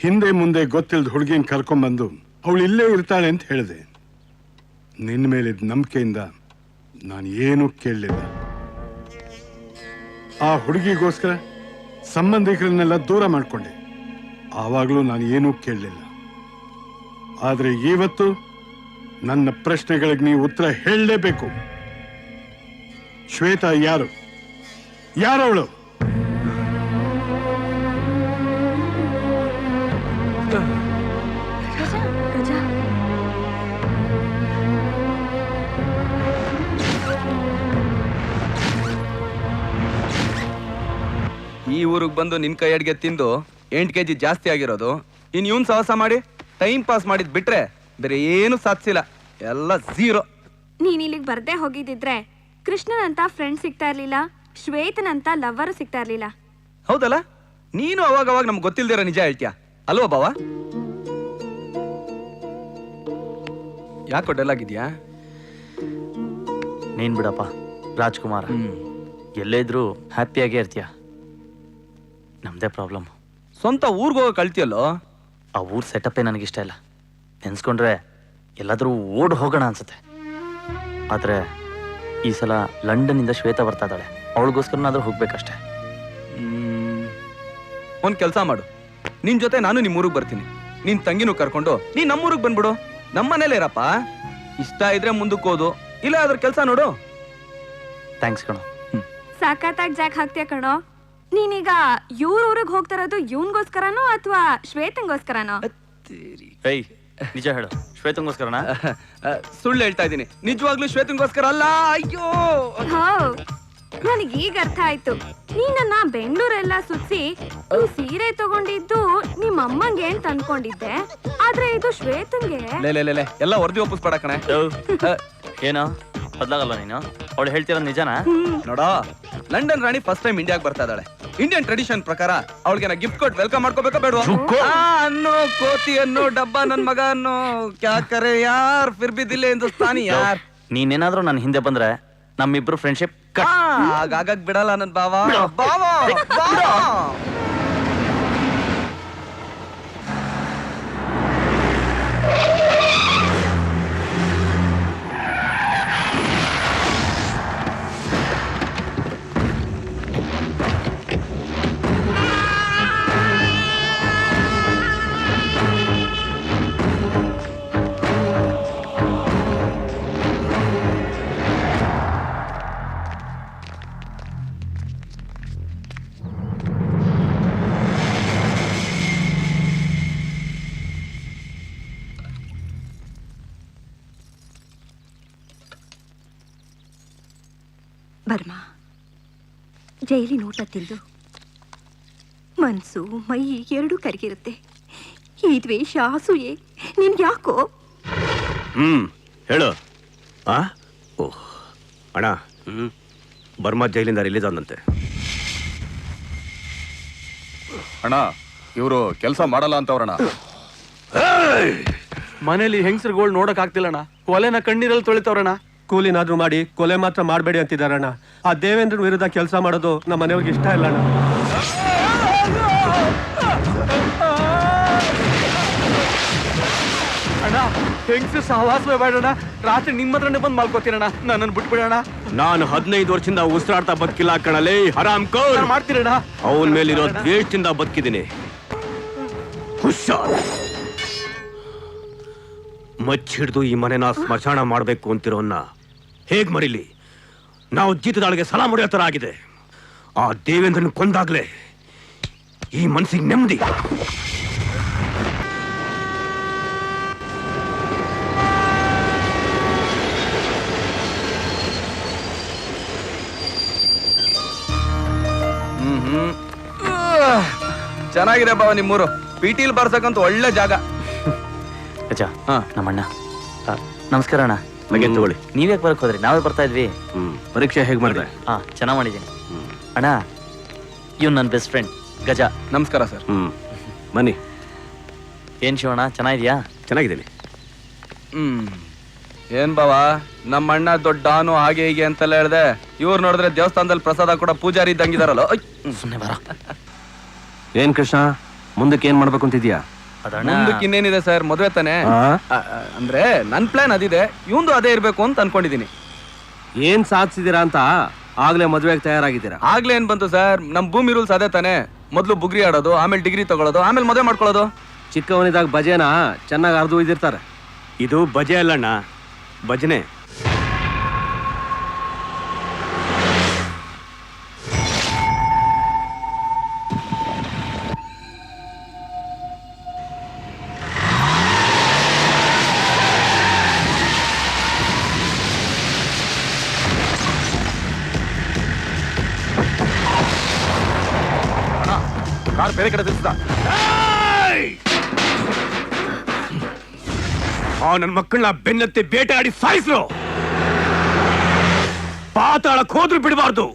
ಹಿಂದೆ ಮುಂದೆ ಗೊತ್ತಿಲ್ಲದ ಹುಡುಗಿನ ಕರ್ಕೊಂಡ್ಬಂದು ಅವಳು ಇಲ್ಲೇ ಇರ್ತಾಳೆ ಅಂತ ಹೇಳಿದೆ. ನಿನ್ನ ಮೇಲಿದ್ದ ನಂಬಿಕೆಯಿಂದ ನಾನು ಏನೂ ಕೇಳಲಿಲ್ಲ. ಆ ಹುಡುಗಿಗೋಸ್ಕರ ಸಂಬಂಧಿಕರನ್ನೆಲ್ಲ ದೂರ ಮಾಡಿಕೊಂಡೆ. ಆವಾಗಲೂ ನಾನು ಏನೂ ಕೇಳಲಿಲ್ಲ. ಆದರೆ ಇವತ್ತು ನನ್ನ ಪ್ರಶ್ನೆಗಳಿಗೆ ನೀವು ಉತ್ತರ ಹೇಳಲೇಬೇಕು. ಶ್ವೇತಾ ಯಾರು? ಯಾರವಳು? ಈ ಊರಿಗೆ ಬಂದು ನಿನ್ ಕೈ ಅಡ್ಗೆ ತಿಂದು 8 kg ಜಾಸ್ತಿ ಆಗಿರೋದು. ಇನ್ ಇವನ್ ಸಾಹಸ ಮಾಡಿ ಟೈಮ್ ಪಾಸ್ ಮಾಡಿದ್ ಬಿಟ್ರೆ ಬೇರೆ ಏನು ಸಾಧಿಸಿಲ್ಲ. ಎಲ್ಲ ಝೀರೋ. ನೀನ್ ಇಲ್ಲಿಗೆ ಬರ್ದೇ ಹೋಗಿದ್ದಿದ್ರೆ ಕೃಷ್ಣನಂತ ಫ್ರೆಂಡ್ ಸಿಗ್ತಾ ಇರ್ಲಿಲ್ಲ, ಶ್ವೇತನಂತ ಲವ್ವರು ಸಿಗ್ತಾ ಇರ್ಲಿಲ್ಲ. ಹೌದಲ್ಲ? ನೀನು ಅವಾಗ ಅವಾಗ ನಮ್ಗೆ ಗೊತ್ತಿಲ್ದಿರೋ ನಿಜ ಹೇಳ್ತೀಯ ಅಲ್ವಾ ಬಾವ? ಯಾಕೋ ಡಲ್ ಆಗಿದ್ಯಾ? ನೀನ್ ಬಿಡಪ್ಪ ರಾಜ್ಕುಮಾರ್, ಎಲ್ಲೇ ಇದ್ರು ಹ್ಯಾಪಿಯಾಗೇ ಇರ್ತೀಯ. ನಮ್ದೇ ಪ್ರಾಬ್ಲಮ್. ಸ್ವಂತ ಊರ್ಗೆ ಹೋಗೋ ಕಳ್ತಿಯಲ್ಲೋ. ಆ ಊರ್ ಸೆಟಪ್ಪೇ ನನಗಿಷ್ಟ ಇಲ್ಲ. ನೆನ್ಸ್ಕೊಂಡ್ರೆ ಎಲ್ಲಾದ್ರೂ ಓಡ್ ಹೋಗೋಣ ಅನ್ಸುತ್ತೆ. ಆದ್ರೆ ಈ ಸಲ ಲಂಡನ್ನಿಂದ ಶ್ವೇತಾ ಬರ್ತಾ ಇದ್ದಾಳೆ. ಅವಳಿಗೋಸ್ಕರನಾದ್ರೂ ಹೋಗ್ಬೇಕಷ್ಟೆ. ಒಂದ್ ಕೆಲ್ಸ ಮಾಡು, ನಿನ್ ಜೊತೆ ನಾನು ನಿಮ್ ಊರಿಗೆ ಬರ್ತೀನಿ. ನಿನ್ ತಂಗಿನೂ ಕರ್ಕೊಂಡು ನೀನ್ ನಮ್ಮೂರಿಗೆ ಬಂದ್ಬಿಡು. ನಮ್ಮನೇಲೇ ಇರಪ್ಪ. ಇಷ್ಟ ಇದ್ರೆ ಮುಂದಕ್ಕೆ ಹೋದು, ಇಲ್ಲ ಅದ್ರ ಕೆಲ್ಸ ನೋಡು. ಥ್ಯಾಂಕ್ಸ್ ಕಣೋ. ಸಾಕಾತಾಗಿ ಜಾಕ್ ಹಾಕ್ತೀಯ ಕಣೋ. ನೀನೀಗ ಊರಿಗೆ ಹೋಗ್ತಾರದು ಇವನ್ಗೋಸ್ಕರನೋ ಅಥವಾ ಶ್ವೇತಂಗೋಸ್ಕರನೋ? ಏಯ್ ನಿಜ ಹೇಳು, ಶ್ವೇತಂಗೋಸ್ಕರನಾ? ಸುಳ್ಳು ಹೇಳ್ತಾ ಇದ್ದೀನಿ. ನಿಜವಾಗ್ಲೂ ಶ್ವೇತಂಗೋಸ್ಕರ ಅಲ್ಲ. ಅಯ್ಯೋ, ನನಗೀಗ ಅರ್ಥ ಆಯ್ತು. ನೀನನ್ನ ಬೆಂಗಳೂರೆಲ್ಲ ಸುತ್ತಿ ಈ ಸೀರೆ ತಗೊಂಡಿದ್ದು ನಿಮ್ಮ ಅಮ್ಮಂಗೆ ಅಂತ ಅನ್ಕೊಂಡಿದ್ದೆ. ಆದ್ರೆ ಇದು ಶ್ವೇತಂಗೆ. ಎಲ್ಲ ವರದಿ ಒಪ್ಪಿಸ್ಬೇಡ ಕಣೆ. ಏನೋ ಬದ್ಲಾಗಲ್ಲ ನೀನು? ಅವಳು ಹೇಳ್ತಿರೋ ನಿಜನಾ? ನೋಡ, ಲಂಡನ್ ರಾಣಿ ಫಸ್ಟ್ ಟೈಮ್ ಇಂಡಿಯಾಗೆ ಬರ್ತಾ ಇದ್ದಾಳೆ. ಇಂಡಿಯನ್ ಟ್ರೆಡಿಷನ್ ಪ್ರಕಾರ ಅವಳಿಗೆ ಗಿಫ್ಟ್ ಕೊಟ್ಟು ವೆಲ್ಕಮ್ ಮಾಡ್ಕೋಬೇಕಾ ಬೇಡ? ಅನ್ನೋ ಕೋತಿ ಅನ್ನೋ ಡಬ್ಬ ನನ್ ಮಗ ಅನ್ನೋ ಕ್ಯಾ ಕರೆ ಯಾರ್ ಫಿರ್ ಬಿ ದಿಲ್ ಹಿಂದೂಸ್ತಾನಿ ಯಾರ್. ನೀನೇನಾದ್ರೂ ನನ್ನ ಹಿಂದೆ ಬಂದ್ರೆ ನಮ್ಮಿಬ್ರು ಫ್ರೆಂಡ್ಶಿಪ್ ಆಗಾಗ ಬಿಡಲ್ಲ ನನ್ ಬಾವ. ಬರ್ಮ, ಜೈಲಿನ ಊಟ ತಿಂದು ಮನ್ಸು ಮೈ ಎರಡೂ ಕರಗಿರುತ್ತೆ. ಈ ದ್ವೇಷ ಅಸೂಯೆ ನಿನ್ಗ್ಯಾಕೋ? ಹೇಳು. ಓಹ್ ಅಣ್ಣ, ಬರ್ಮಾ ಜೈಲಿಂದ ರಿಲೀಸ್ ಆದಂತೆ. ಅಣ್ಣ, ಇವರು ಕೆಲಸ ಮಾಡಲ್ಲ ಅಂತವ್ರಣ್ಣ. ಮನೇಲಿ ಹೆಂಗಸರುಗಳು ನೋಡಕ್ ಆಗ್ತಿಲ್ಲಣ್ಣ. ಕೊಲೆನ ಕಣ್ಣೀರಲ್ಲಿ ತೊಳಿತವ್ರಣ್ಣ. ಕೂಲಿನಾದ್ರೂ ಮಾಡಿ ಕೊಲೆ ಮಾತ್ರ ಮಾಡಬೇಡಿ ಅಂತಿದಾರಣ್ಣ. ಆ ದೇವೇಂದ್ರನ ವಿರುದ್ಧ ಕೆಲಸ ಮಾಡೋದು ನಮ್ಮ ಮನೆಯವ್ರಿಗೆ ಇಷ್ಟ ಇಲ್ಲ ಅಣ್ಣ. ಅಣ್ಣ, ಹೆಂಗಸರು ಸಹವಾಸವೇ ಬೇಡಣ್ಣ. ರಾತ್ರಿ ನಿಮ್ಮ ಹತ್ರನೇ ಬಂದು ಮಲ್ಕೋತೀರಣ್ಣ. ನನ್ನನ್ನು ಬಿಟ್ಬಿಡೋಣ. ನಾನು 15 ವರ್ಷದಿಂದ ಉಸಿರಾಡ್ತಾ ಬದುಕಿಲ್ಲ ಕಣಲೇ ಹರಾಮ್ ಕೋರ್. ಮಾಡ್ತೀರಣ್ಣ? ಅವನ ಮೇಲಿರೋ ದ್ವೇಷದಿಂದ ಬದುಕಿದ್ದೀನಿ. ಹುಷಾರ್. ಮಚ್ಚಿಡ್ದು ಈ ಮನೆನ ಸ್ಮಶಾನ ಮಾಡಬೇಕು ಅಂತಿರೋನ್ನ ಹೇಗ್ ಮರಿಲಿ? ನಾವು ಜೀತದಾಳಿಗೆ ಸಲಾ ಮುಡಿಯೋ ತರ ಆಗಿದೆ. ಆ ದೇವೇಂದ್ರನ್ ಕೊಂದಾಗ್ಲೇ ಈ ಮನಸ್ಸಿಗೆ ನೆಮ್ಮದಿ. ಚೆನ್ನಾಗಿದೆ ಬಾವ ನಿಮ್ಮೂರು. ಪಿಟಿಲ್ ಬರ್ಸಕ್ಕಂತ ಒಳ್ಳೆ ಜಾಗ. ನಮ್ಮಣ್ಣ. ನಮಸ್ಕಾರ ಅಣ್ಣ. ಹಾಗೆ ತಗೊಳ್ಳಿ. ನೀವ್ಯಾಕೆ ಬರಕ್ ಹೋದ್ರಿ? ನಾವೇ ಬರ್ತಾ ಇದ್ವಿ. ಪರೀಕ್ಷೆ ಹೇಗ್ ಮಾಡಿದೆ? ಚೆನ್ನಾಗ್ ಮಾಡಿದ್ದೀನಿ ಅಣ್ಣ. ಇವ್ ನನ್ನ ಬೆಸ್ಟ್ ಫ್ರೆಂಡ್ ಗಜ. ನಮಸ್ಕಾರ ಸರ್. ಬನ್ನಿ. ಏನ್ ಶಿವಣ್ಣ, ಚೆನ್ನಾಗಿದ್ಯಾ? ಚೆನ್ನಾಗಿದ್ದೀನಿ. ಏನ್ ಬಾವ, ನಮ್ಮ ಅಣ್ಣ ದೊಡ್ಡ ಡಾನು ಹಾಗೆ ಹೀಗೆ ಅಂತೆಲ್ಲ ಹೇಳ್ದೆ. ಇವ್ರು ನೋಡಿದ್ರೆ ದೇವಸ್ಥಾನದಲ್ಲಿ ಪ್ರಸಾದ ಕೂಡ ಪೂಜಾರಿ ಇದ್ದಂಗಿದಾರಲ್ಲ. ಸುಮ್ಮನೆ ಬರ. ಏನ್ ಕೃಷ್ಣ, ಮುಂದಕ್ಕೆ ಏನ್ ಮಾಡ್ಬೇಕು ಅಂತಿದ್ಯಾ? ಅದಣ್ಣ ಮುಂದಕ್ಕೆ ಇನ್ನೇನಿದೆ ಸರ್, ಮದುವೆ ತಾನೆ. ಅಂದ್ರೆ ನನ್ ಪ್ಲಾನ್ ಅದಿದೆ, ಇವಂದು ಅದೇ ಇರ್ಬೇಕು ಅಂತ ಅನ್ಕೊಂಡಿದೀನಿ. ಏನ್ ಸಾಧಿಸಿದೀರಾ ಅಂತ ಆಗ್ಲೇ ಮದ್ವೆಗೆ ತಯಾರಾಗಿದ್ದೀರಾ? ಆಗ್ಲೇ ಏನ್ ಬಂತು ಸರ್, ನಮ್ ಭೂಮಿ ರೂಲ್ಸ್ ಅದೇ ತಾನೆ. ಮೊದ್ಲು ಬುಗ್ರಿ ಆಡೋದು, ಆಮೇಲೆ ಡಿಗ್ರಿ ತಗೊಳ್ಳೋದು, ಆಮೇಲೆ ಮದುವೆ ಮಾಡ್ಕೊಳ್ಳೋದು. ಚಿಕ್ಕವನಿದಾಗ ಬಜೆನ ಚೆನ್ನಾಗಿ ಅರ್ದು ಒಯ್ದಿರ್ತಾರೆ. ಇದು ಬಜೆ ಅಲ್ಲಣ್ಣ, ಭಜನೆ. ಕಾರ್ ಬೇರೆ ಕಡೆ ತಿರ್ಸ್ದ. ಆ ನನ್ನ ಮಕ್ಕಳನ್ನ ಬೆನ್ನತ್ತಿ ಬೇಟೆಯಾಡಿ ಸಾಯಿಸ್ರು. ಪಾತಾಳಕ್ಕೆ ಹೋದ್ರು ಬಿಡಬಾರ್ದು.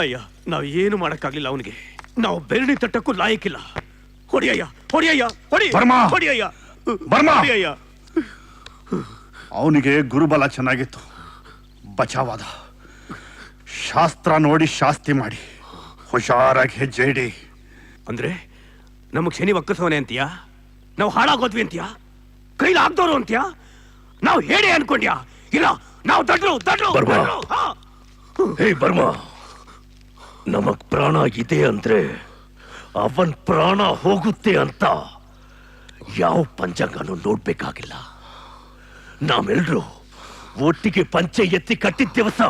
ಅಯ್ಯ, ನಾವು ಏನು ಮಾಡಕ್ಕಾಗ್ಲಿಲ್ಲ ಅವನಿಗೆ. ನಾವು ಬೆರಳಿ ತಟ್ಟಕ್ಕೂ ಲಾಯಕ್ಕಿಲ್ಲ. ಹೊಡಿಯಯ್ಯ, ಹೊಡಿಯಯ್ಯ, ಹೊಡಿ, ಬರ್ಮಾ! ಹೊಡಿಯಯ್ಯ, ಬರ್ಮಾ! ಹೊಡಿಯಯ್ಯ. ಅವನಿಗೆ ಗುರುಬಲ ಚೆನ್ನಾಗಿತ್ತು, ಬಚಾವಾದ. ಶಾಸ್ತ್ರ ನೋಡಿ ಶಾಸ್ತಿ ಮಾಡಿ ಹುಷಾರಾಗಿ ಹೆಜ್ಜೆ ಇಡಿ. ಅಂದ್ರೆ ನಮಗ್ ಶನಿ ಒಕ್ಕಸವನೆ ಅಂತೀಯಾ? ನಾವು ಹಾಳಾಗೋದ್ವಿ ಅಂತೀಯಾ? ಕೈಲಿ ಆಗ್ದವ್ರು ಅಂತೀಯಾ? ನಾವು ಹೇಳಿ ಅನ್ಕೊಂಡ್ಯಾ? ಇಲ್ಲ, ನಾವು ದಡ್ರು ದಡ್ರು ಬರ್ಮಾ! ದಡ್ರು. ಹಾ. ಹೇ ಬರ್ಮಾ, ನಮಗ್ ಪ್ರಾಣ ಇದೆ ಅಂದ್ರೆ ಅವನ್ ಪ್ರಾಣ ಹೋಗುತ್ತೆ ಅಂತ ಯಾವ ಪಂಚಾಂಗನೂ ನೋಡ್ಬೇಕಾಗಿಲ್ಲ. ನಾವೆಲ್ರು ಒಟ್ಟಿಗೆ ಪಂಚೆ ಎತ್ತಿ ಕಟ್ಟಿದ ದಿವಸ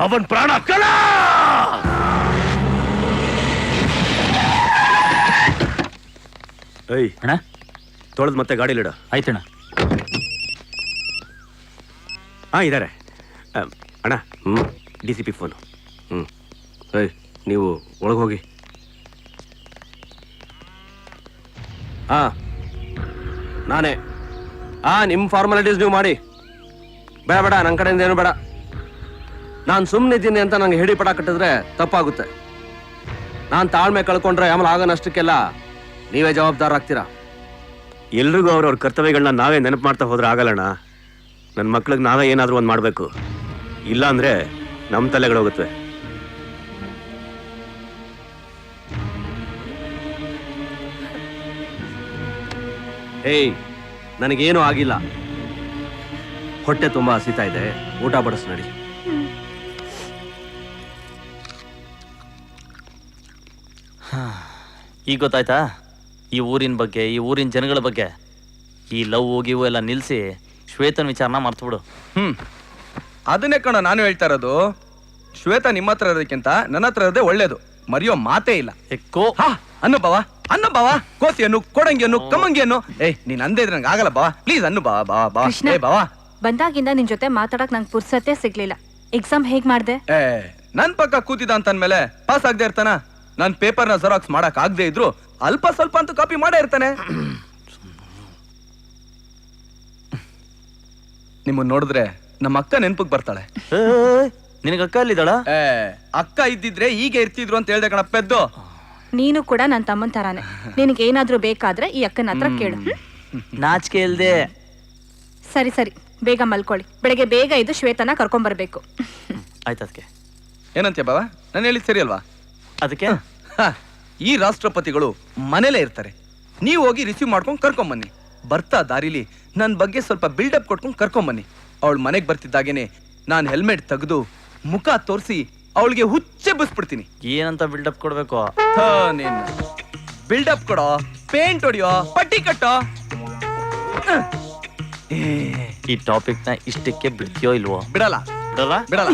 ಅವನ್ ಪ್ರಾಣ ಕಳ. ಏಯ್ ಅಣ್ಣ, ತೊಳೆದ್ ಮತ್ತೆ ಗಾಡಿಲಿಡ. ಆಯ್ತಣ್ಣ. ಹಾ, ಇದಾರೆ ಅಣ್ಣ. DCP phone. ಏಯ್, ನೀವು ಒಳಗೆ ಹೋಗಿ. ನಾನೇ. ನಿಮ್ಮ ಫಾರ್ಮಾಲಿಟೀಸ್ ನೀವು ಮಾಡಿ. ಬೇಡ ಬೇಡ, ನನ್ನ ಕಡೆಯಿಂದ ಏನು ಬೇಡ. ನಾನು ಸುಮ್ಮನಿದ್ದೀನಿ ಅಂತ ನಂಗೆ ಹಿಡಿ ಪಡ ಕಟ್ಟಿದ್ರೆ ತಪ್ಪಾಗುತ್ತೆ. ನಾನು ತಾಳ್ಮೆ ಕಳ್ಕೊಂಡ್ರೆ ಆಮೇಲೆ ಆಗೋ ನಷ್ಟಕ್ಕೆಲ್ಲ ನೀವೇ ಜವಾಬ್ದಾರಾಗ್ತೀರಾ. ಎಲ್ರಿಗೂ ಅವ್ರವ್ರ ಕರ್ತವ್ಯಗಳನ್ನ ನಾವೇ ನೆನಪು ಮಾಡ್ತಾ ಹೋದ್ರೆ ಆಗಲ್ಲಣ್ಣ. ನನ್ನ ಮಕ್ಳಿಗೆ ನಾವೇ ಏನಾದರೂ ಒಂದು ಮಾಡಬೇಕು. ಇಲ್ಲ ಅಂದ್ರೆ ನಮ್ಮ ತಲೆಗಳು ಹೋಗುತ್ತವೆ. ಏಯ್, ನನಗೇನು ಆಗಿಲ್ಲ. ಹೊಟ್ಟೆ ತುಂಬಾ ಹಸಿತಾ ಇದೆ, ಊಟ ಬಡಿಸ್ ನಡಿ. ಈಗ ಗೊತ್ತಾಯ್ತಾ ಈ ಊರಿನ ಬಗ್ಗೆ, ಈ ಊರಿನ ಜನಗಳ ಬಗ್ಗೆ. ಈ ಲವ್ ಗಿವ್ ಎಲ್ಲ ನಿಲ್ಸಿ ಶ್ವೇತನ್ ವಿಚಾರನ ಮರ್ತ್ಬಿಡು. ಅದನ್ನೇ ಕಣ ನಾನು ಹೇಳ್ತಾ ಇರೋದು. ಶ್ವೇತಾ ನಿಮ್ಮ ಹತ್ರ ಇರೋದಕ್ಕಿಂತ ನನ್ನ ಹತ್ರ ಇರೋದೇ ಒಳ್ಳೇದು. ಮರೆಯೋ ಮಾತೇ ಇಲ್ಲ. ಎಕ್ಕೋ ಅನ್ನು ಬಾವ, ಕೋತಿಯನ್ನು ಕೊಡಂಗಿಯನ್ನು ಕಮ್ಮಂಗಿಯನ್ನು. ನೀನ್ ಅಂದೇ ಇದ್ರೆ ನಂಗೆ ಆಗಲ್ಲ ಬಾವ, ಪ್ಲೀಸ್ ಅನ್ನು ಬಾವ. ಕೃಷ್ಣ. ಏ ಬಾವ, ಬಂದಾಗಿಂದ ನಿನ್ ಜೊತೆ ಮಾತಾಡಕ್ ನಂಗೆ ಪುರ್ಸತ್ತೆ ಸಿಗ್ಲಿಲ್ಲ. ಎಕ್ಸಾಮ್ ಹೇಗ್ ಮಾಡ್ದೆ? ನನ್ ಪಕ್ಕ ಕೂತಿದ ಅಂತಂದ್ಮೇಲೆ ಪಾಸ್ ಆಗದೆ ಇರ್ತಾನ? ನಾನ್ ಪೇಪರ್ನ ಜೆರಾಕ್ಸ್ ಮಾಡಕ್ ಆಗದೆ ಇದ್ರು ಅಲ್ಪ ಸ್ವಲ್ಪ ಅಂತೂ ಕಾಪಿ ಮಾಡೇ ಇರ್ತಾನೆ. ನಿಮ್ಮನ್ನ ನೋಡಿದ್ರೆ ನಮ್ಮ ಅಕ್ಕ ನೆನ್ಪಕ್ ಬರ್ತಾಳೆ. ನಿನಗೆ ಅಕ್ಕ ಅಲ್ಲಿದ್ದಾಳ? ಅಕ್ಕ ಇದ್ದಿದ್ರೆ ಈಗ ಇರ್ತಿದ್ರು ಅಂತ ಹೇಳ್ದೆ ಕಣಪ್ಪೆದ್ದು. ನೀನು ಕೂಡ ನನ್ ತಮ್ಮನ್ ತರಾನೆ. ನಿನಗೆ ಏನಾದ್ರೂ ಬೇಕಾದ್ರೆ ಈ ಅಕ್ಕನ ಹತ್ರ ಕೇಳು. ನಾಚಿಕೆ ಇಲ್ದೆ. ಸರಿ ಸರಿ, ಬೇಗ ಮಲ್ಕೊಳ್ಳಿ. ಬೆಳಗ್ಗೆ ಬೇಗ ಇದು ಶ್ವೇತನ ಕರ್ಕೊಂಡ್ ಬರ್ಬೇಕು. ಆಯ್ತು. ಅದಕ್ಕೆ ಏನಂತ್ಯ ಬಾವ, ನಾನು ಹೇಳಿದ್ ಸರಿ ಅಲ್ವಾ? ಅದಕ್ಕೆ ಈ ರಾಷ್ಟ್ರಪತಿಗಳು ಮನೇಲೇ ಇರ್ತಾರೆ. ನೀವು ಹೋಗಿ ರಿಸೀವ್ ಮಾಡ್ಕೊಂಡು ಕರ್ಕೊಂಬನ್ನಿ. ಬರ್ತಾ ದಾರಿಲಿ ನನ್ನ ಬಗ್ಗೆ ಸ್ವಲ್ಪ ಬಿಲ್ಡಪ್ ಕೊಟ್ಕೊಂಡು ಕರ್ಕೊಂಬನ್ನಿ. ಅವಳು ಮನೆಗೆ ಬರ್ತಿದ್ದಾಗೇನೆ ನಾನು ಹೆಲ್ಮೆಟ್ ತೆಗೆದು ಮುಖ ತೋರಿಸಿ ಅವಳಿಗೆ ಹುಚ್ಚೆ ಬಸ್ಬಿಡ್ತೀನಿ. ಏನಂತ ಬಿಲ್ಡಪ್ ಕೊಡ್ಬೇಕು? ನೀನು ಬಿಲ್ಡಪ್ ಕೊಡೋ, ಪೇಂಟ್ ಹೊಡಿಯೋ, ಪಟ್ಟಿ ಕಟ್ಟೋ. ಈ ಟಾಪಿಕ್ ನ ಇಷ್ಟಕ್ಕೆ ಬಿಡ್ತೀಯೋ ಇಲ್ವೋ? ಬಿಡಲ್ಲ ಬಿಡಲ್ಲ? ಬಿಡಲ್ಲ.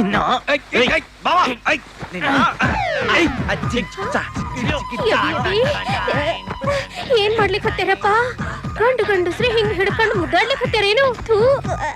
ಏನ್ ಮಾಡ್ಲಿಕ್ಕತ್ತೀರಪ್ಪ? ಗಂಡು ಗಂಡಸ್ರಿ ಹಿಂಗ್ ಹಿಡ್ಕೊಂಡು ಮುದ್ದಾಡ್ಲಿಕ್ಕತ್ತೀರೇನು?